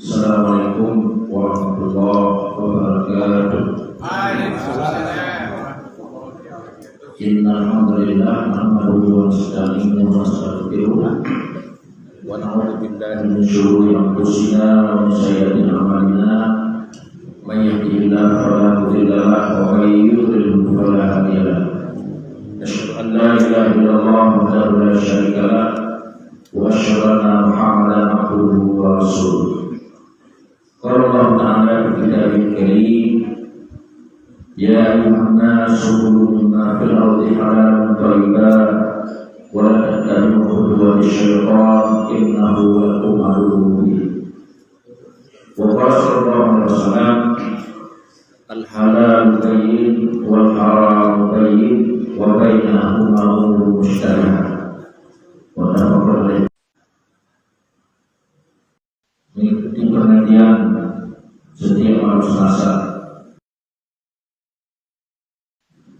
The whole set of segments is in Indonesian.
Assalamualaikum warahmatullahi wabarakatuh. Innal hamdalillah nahmaduhu wa nasta'inuhu wa nastaghfiruh wa na'udzu billahi min shururi anfusina wa min sayyiati a'malina. May yahdihillahu fala mudilla lahu wa may yudlil fala hadiya lahu. Asyhadu an la ilaha illallah wahdahu la syarika lahu wa asyhadu anna Muhammadan abduhu wa rasuluh. Qala Allah Ta'ala fi kitabihil karim, ya ayyuhan nasu kulu mimma fil ardi halalan thayyiban wa la tattabi'u khutuwati syaitan innahu lakum aduwwun mubin. Wa qala sallallahu alaihi wasallam, al halal bayyin wal haram bayyin wa bainahuma umurun mushtabihat. Wa tafakkur mengikuti pengajian setiap malam Selasa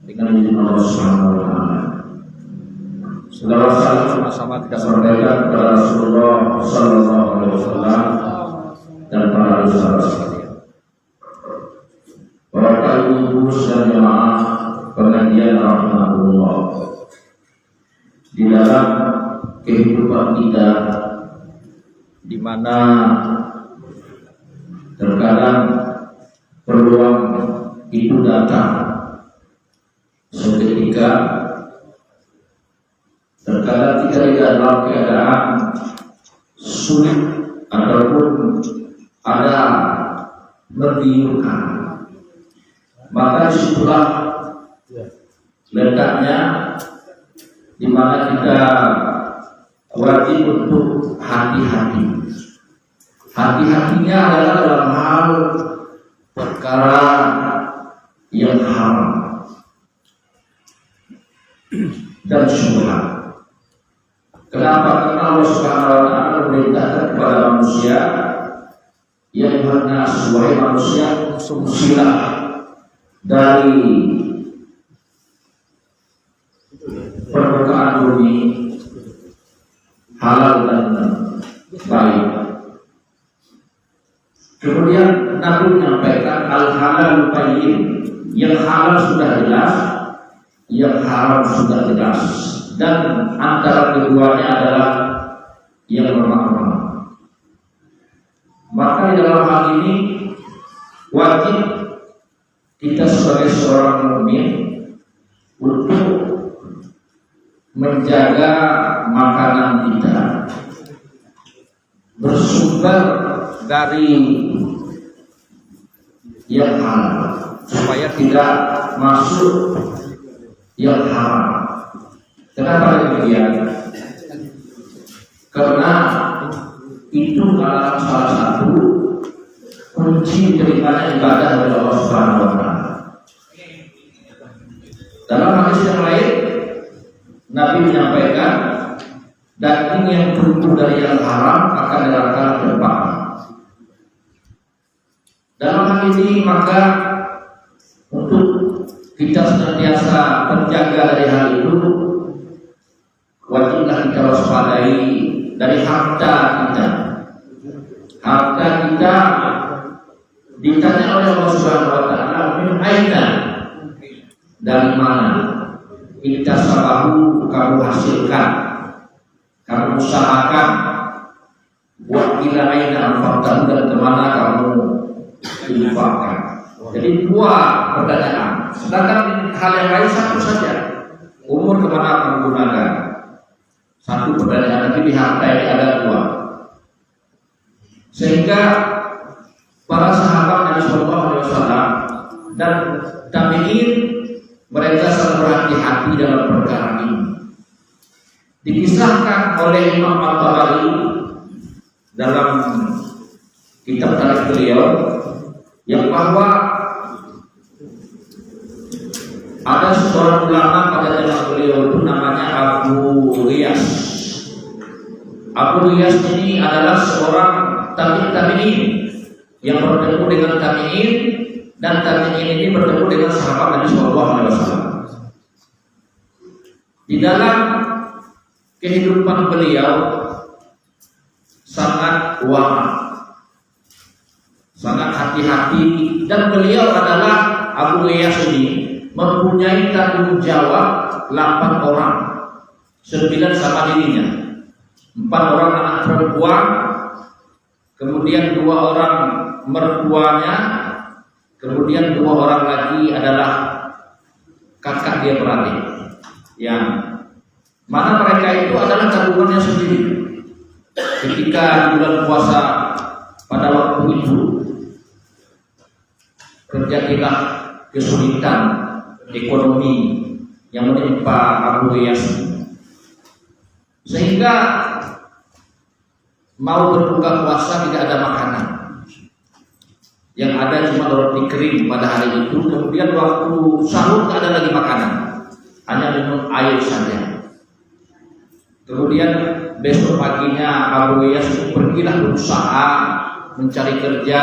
dengan izin Allah Subhanahu wa Ta'ala. Saudara sama-sama kita sampaikan kepada Rasulullah Sallallahu Alaihi Wasallam dan para sahabat sekalian. Para ibu dan jemaah pengajian rahmatullah, di dalam kehidupan kita, di mana terkadang peluang itu datang seketika, terkadang kita tidak dalam keadaan sulit ataupun ada menggiurkan, maka disitulah letaknya di mana kita wajib untuk hati-hati. Hati-hatinya adalah dalam hal perkara yang haram dan syubhat. Kenapa? Karena Allah Subhanahu wa Ta'ala memerintahkan kepada manusia, ya ayyuhan nas, wahai manusia, usilah dari permukaan bumi halal dan baik. Kemudian Nabi menyampaikan al-halal bayyin, yang halal sudah jelas, yang haram sudah jelas, dan antara keduanya adalah yang remah-remah. Maka dalam hal ini wajib kita sebagai seorang mukmin untuk menjaga makanan kita, bersumber dari yang halal supaya tidak masuk yang haram. Kenapa demikian? Karena itu adalah salah satu kunci daripada ibadah dari Allah Subhanahu wa Ta'ala. Dalam hadis yang lain Nabi menyampaikan, daging yang tumbuh dari yang haram akan neraka terbakar. Dalam hal ini maka untuk kita senantiasa menjaga dari hal itu, wajiblah kita waspadai dari harta kita. Harta kita ditanya oleh Allah Subhanahu wa Ta'ala, min aina, dari mana? Kita sabahu, kamu hasilkan, kamu usahakan, wa ila aina anfaqtahu, dan kemana kamu infakkan. Jadi dua pertanyaan. Sedangkan hal yang lain satu saja. Umur kemana kamu gunakan? Satu pertanyaan. Tapi di harta ini ada dua. Sehingga para sahabat Nabi Sallallahu Alaihi Wasallam dan tabi'in, mereka sangat berhati-hati dalam perkara ini. Dikisahkan oleh Imam At-Tabari dalam kitab tarikh beliau, yang bahwa ada seorang ulama pada zaman beliau itu namanya Abu Riyas. Abu Riyas ini adalah seorang tabi'in yang bertemu dengan tabi'in, dan tabi'in ini bertemu dengan sahabat Nabi Sallallahu Alaihi Wasallam. Di dalam kehidupan beliau sangat wara, sangat hati-hati, dan beliau adalah Abu Ghiyas ini mempunyai tanggung jawab 8 orang, 9 sama dirinya, 4 orang anak perempuan, kemudian 2 orang mertuanya, kemudian 2 orang lagi adalah kakak dia beradik, yang mana mereka itu adalah tabungannya sendiri. Ketika bulan puasa pada waktu itu terjadilah kesulitan ekonomi yang menimpa Abu Ghiyas, sehingga mau berbuka puasa tidak ada makanan, yang ada cuma roti kering pada hari itu. Kemudian waktu sahur tidak ada lagi makanan, hanya minum air saja. Kemudian besok paginya Abu Ghiyas pergilah berusaha mencari kerja,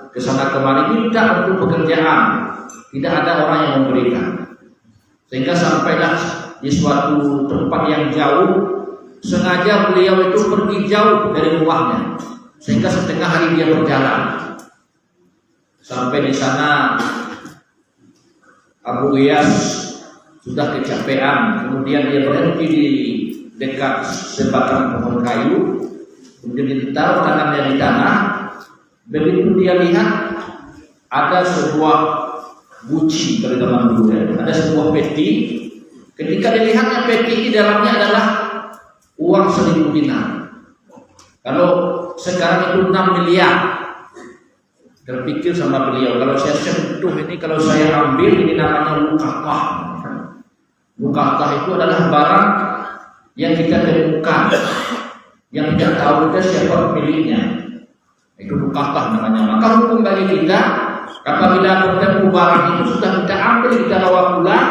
ke sana kemari, minta untuk pekerjaan, tidak ada orang yang memberikan, sehingga sampailah di suatu tempat yang jauh. Sengaja beliau itu pergi jauh dari rumahnya, sehingga setengah hari dia berjalan. Sampai di sana Abu Ghiyas sudah kecapean, kemudian dia berhenti di dekat sebatang pohon kayu, kemudian ditaruh tangannya di tanah. Begitu dia lihat ada sebuah guci, pada zaman dulu ada sebuah peti. Ketika dilihatnya peti di dalamnya adalah uang 1.000 dinar. Kalau sekarang itu 6 miliar. Terpikir sama beliau, kalau saya sentuh ini, kalau saya ambil, ini namanya luqatah. Luqatah itu adalah barang yang kita temukan, yang tidak tahu kita siapa pemiliknya. Itu luqatah namanya. Maka hukum bagi kita, apabila bertemu barang itu sudah kita ambil, kita bawa pulang,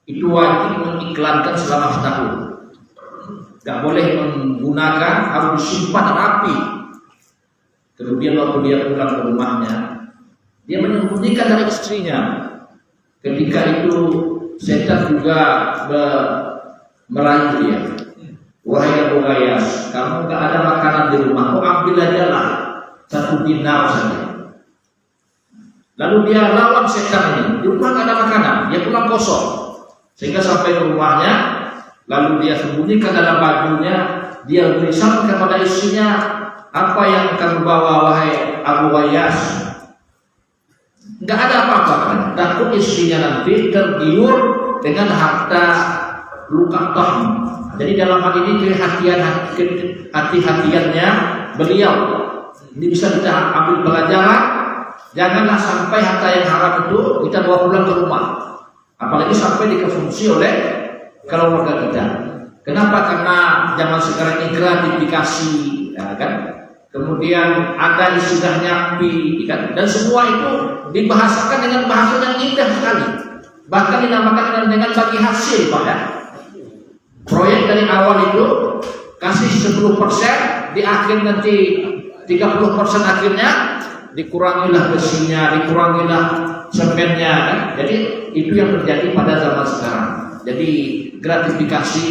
itu wajib mengiklankan selama setahun. Tidak boleh menggunakan, harus disimpan rapi. Kemudian waktu dia pulang ke rumahnya, dia menyembunyikan dari istrinya. Ketika itu setan juga merayu dia. Wahai Abu Ghiyas, kamu gak ada makanan di rumah, kau ambil aja lah 1 dinar saja. Lalu dia lawan setan ini. Di rumah gak ada makanan, dia pulang kosong. Sehingga sampai ke rumahnya, lalu dia sembunyikan dalam bajunya, dia berikan kepada istrinya, apa yang kamu bawa wahai Abu Ghiyas? Gak ada apa-apa kan? Takut istrinya nanti tergiur dengan harta luqatah. Jadi dalam hal ini hati-hatiannya beliau. Ini bisa kita ambil pelajaran. Janganlah sampai harta yang haram itu kita bawa pulang ke rumah, apalagi sampai dikonsumsi oleh keluarga kita. Kenapa? Karena zaman sekarang ini gratifikasi, ya kan? Kemudian ada istilah nyampi, kan? Dan semua itu dibahasakan dengan bahasa yang indah sekali. Bahkan dinamakan dengan bagi hasil, Pak ya. Proyek dari awal itu kasih 10%, di akhir nanti 30% akhirnya dikurangilah besinya, dikurangilah semennya, kan? Jadi itu yang terjadi pada zaman sekarang. Jadi gratifikasi,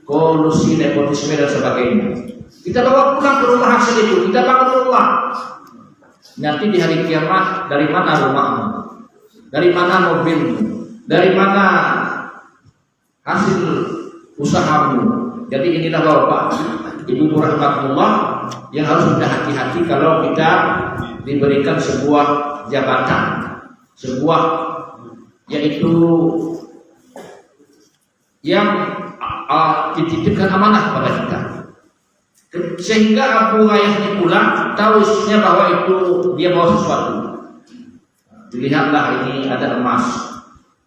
kolusi, nepotisme dan sebagainya. Kita bawa pulang ke rumah hasil itu, kita bangun rumah. Nanti di hari kiamat, dari mana rumahmu? Dari mana mobilmu? Dari mana hasil usahamu? Jadi inilah Bapak Ibu rahmatullah yang harus kita hati-hati kalau kita diberikan sebuah jabatan, sebuah yaitu yang dititipkan amanah pada kita. Sehingga Abu Ghiyas ini pulang tahu isinya bahwa itu dia bawa sesuatu. Dilihatlah ini ada emas.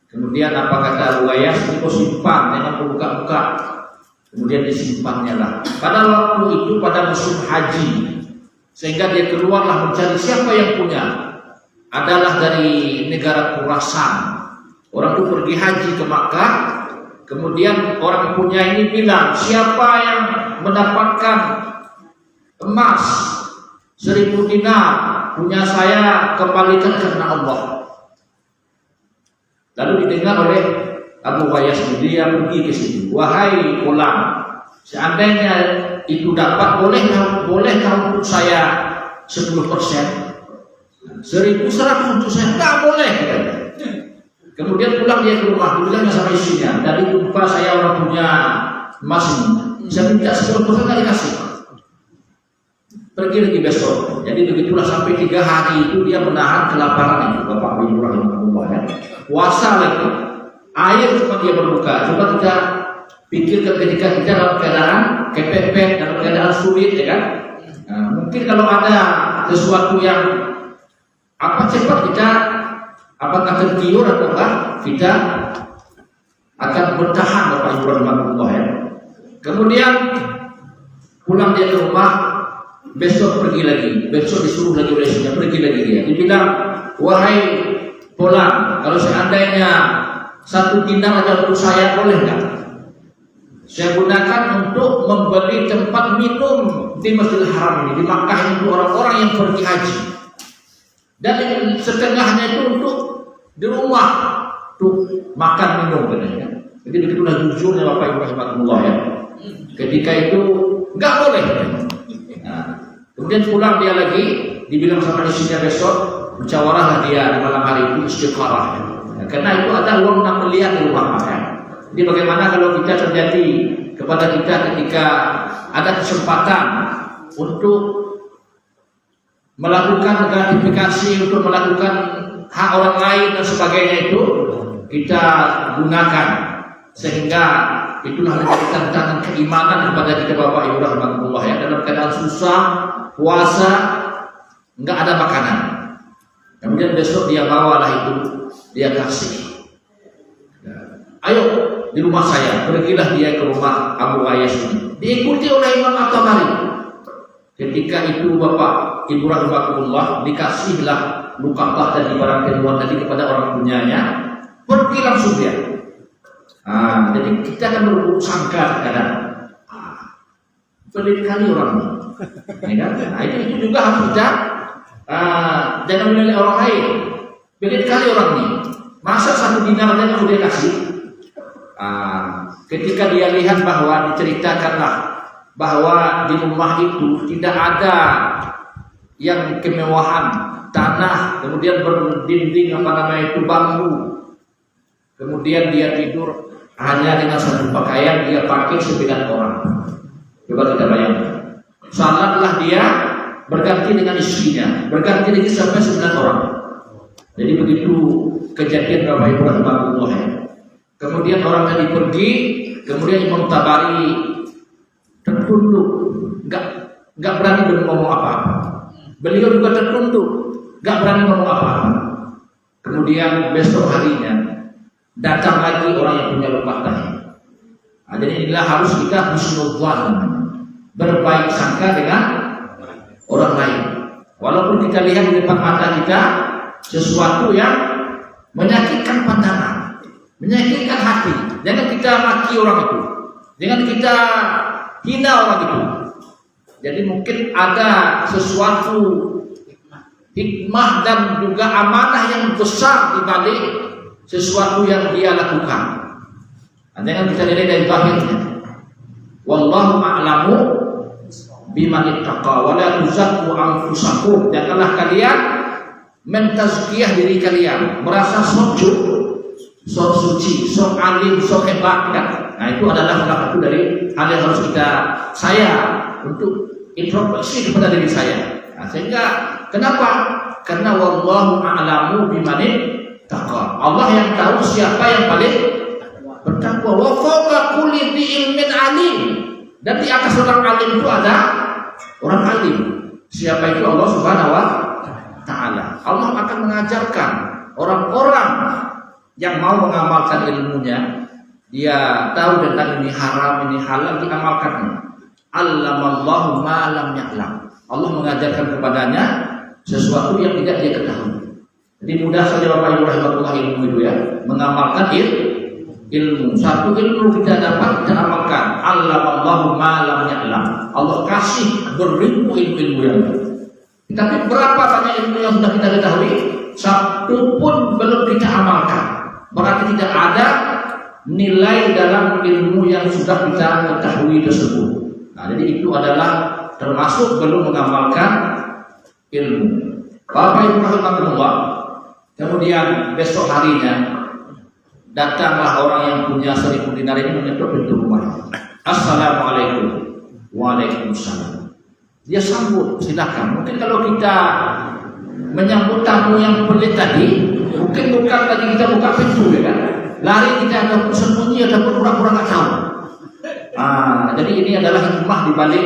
Kemudian apa kata Abu Ghiyas? Itu simpan, jangan buka-buka. Kemudian disimpannya lah. Pada waktu itu pada musim haji, sehingga dia keluarlah mencari siapa yang punya. Adalah dari negara Khurasan. Orang itu pergi haji ke Makkah. Kemudian orang punya ini bilang, siapa yang mendapatkan emas 1.000 dinar, punya saya kembalikan karena Allah. Lalu didengar oleh Abu Ghiyas, dia pergi ke situ. Wahai fulan, seandainya itu dapat, boleh kau untuk saya 10%, 1.100 untuk saya nggak boleh. Kemudian pulang dia ke rumah, bilangnya sama istrinya, dari lupa saya orang punya emas ini, saya minta 10% nggak dikasih. Pergi lagi besok. Jadi begitulah sampai 3 hari itu dia menahan kelaparan itu, Bapak Ibu rahimahullah ya. Puasa lagi, air cuma dia berbuka. Coba kita pikirkan ketika kita dalam keadaan kepepet, dalam keadaan sulit, ya kan? Nah, mungkin kalau ada sesuatu yang cepat kita apakah tergiur ataukah kita akan bertahan, Bapak Ibu rahimahullah ya. Kemudian pulang dia ke rumah, besok pergi lagi, besok disuruh lagi oleh istrinya, pergi lagi dia. Dibilang, wahai Polan, kalau seandainya 1 dinar aja untuk saya boleh nggak? Saya gunakan untuk membeli tempat minum di Masjidil Haram ini, di Makkah ini untuk orang-orang yang pergi haji. Dan setengahnya itu untuk di rumah tuh makan minum katanya. Jadi begitulah jujurnya Bapak Ibu rahimahullah ya. Ketika itu nggak boleh. Nah, kemudian pulang dia lagi, dibilang sama istrinya besok musyawarahlah dia di malam hari itu istiqarah. Ya, karena itu ada uang 6 miliar di rumah makan. Jadi bagaimana kalau kita terjadi kepada kita ketika ada kesempatan untuk melakukan gratifikasi, untuk melakukan hak orang lain dan sebagainya itu kita gunakan, sehingga itulah menjadi tantangan keimanan kepada kita Bapak Ibu rahimahullah ya. Dalam keadaan susah, puasa, nggak ada makanan, kemudian besok dia bawalah itu, dia kasih. Ayo di rumah saya, pergilah dia ke rumah Abu Ayas ini, diikuti oleh Imam At-Tabari. Ketika itu Bapak Ibu rahimahullah dikasihlah luka tadi barang kedua tadi kepada orang punyanya, pergi langsung dia. Jadi kita akan berburuk sangka kadang. Pelit kali orang ini. Ya, nah, itu juga harus kita jangan menilai orang lain. Pelit kali orang ini. Masa 1 dinar aja mau dia kasih? Ketika dia lihat bahwa diceritakanlah bahwa di rumah itu tidak ada yang kemewahan, tanah, kemudian berdinding itu bambu, kemudian dia tidur hanya dengan 1 pakaian dia pakai 9 orang. Coba kita bayangkan. Salatlah dia berganti dengan istrinya, berganti lagi sampai 9 orang. Jadi begitu kejadian Bapak Ibu rahimahullah. Kemudian orang tadi pergi, kemudian Imam Tabari tertunduk, nggak berani ngomong apa-apa. Beliau juga tertunduk, nggak berani ngomong apa-apa. Kemudian besok harinya datang lagi orang yang punya rumah tadi. Jadi inilah harus kita husnudzan, berbaik sangka dengan orang lain. Walaupun kita lihat di depan mata kita sesuatu yang menyakitkan pandangan, menyakitkan hati, jangan kita maki orang itu, jangan kita hina orang itu. Jadi mungkin ada sesuatu hikmah dan juga amanah yang besar di balik sesuatu yang dia lakukan. Jangan kita nilai dari zahirnya. Wallahu a'lamu biman ittaqa wa la tuzakku anfusakum. Janganlah kalian mentazkiyah diri kalian, merasa sok suci, sok alim, sok hebat kan? Nah, itu adalah salah satu dari hal yang harus saya untuk introspeksi kepada diri saya. Nah, sehingga kenapa? Karena wallahu a'lamu biman ittaqa. Allah yang tahu siapa yang paling bertakwa. Wa fawqa kulli dzi ilmin alim. Dan di atas orang alim itu ada orang alim. Siapa itu? Allah Subhanahu wa taala. Allah akan mengajarkan orang-orang yang mau mengamalkan ilmunya. Dia tahu tentang ini haram, ini halal, diamalkan. Allamallahu ma lam ya'lam. Allah mengajarkan kepadanya sesuatu yang tidak dia ketahui. Jadi mudah saja Bapak Ibu rahimahullah ilmu itu ya, mengamalkan ilmu. Satu ilmu kita dapat kita amalkan. Allamallahu ma lam ya'lam. Allah kasih beribu ilmu-ilmu yang lain. Tapi berapa banyak ilmu yang sudah kita ketahui, satu pun belum kita amalkan. Berarti tidak ada nilai dalam ilmu yang sudah kita ketahui tersebut. Nah, jadi itu adalah termasuk belum mengamalkan ilmu. Bapak Ibu rahimahullah, kemudian besok harinya datanglah orang yang punya 1000 dinar ini mengetuk pintu rumah. Assalamualaikum. Waalaikumsalam. Dia sambut, silakan. Mungkin kalau kita menyambut tamu yang pelit tadi, mungkin bukan lagi kita buka pintu, ya kan? Lari kita ada sembunyi, ada pura-pura nggak tahu. Jadi ini adalah hikmah di balik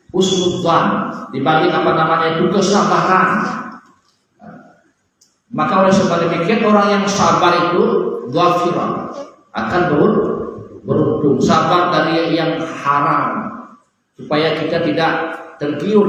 husnudzan, di balik itu kesabaran. Maka oleh sebab demikian orang yang sabar itu dhafirah, akan beruntung. Sabar dari yang haram supaya kita tidak tergiur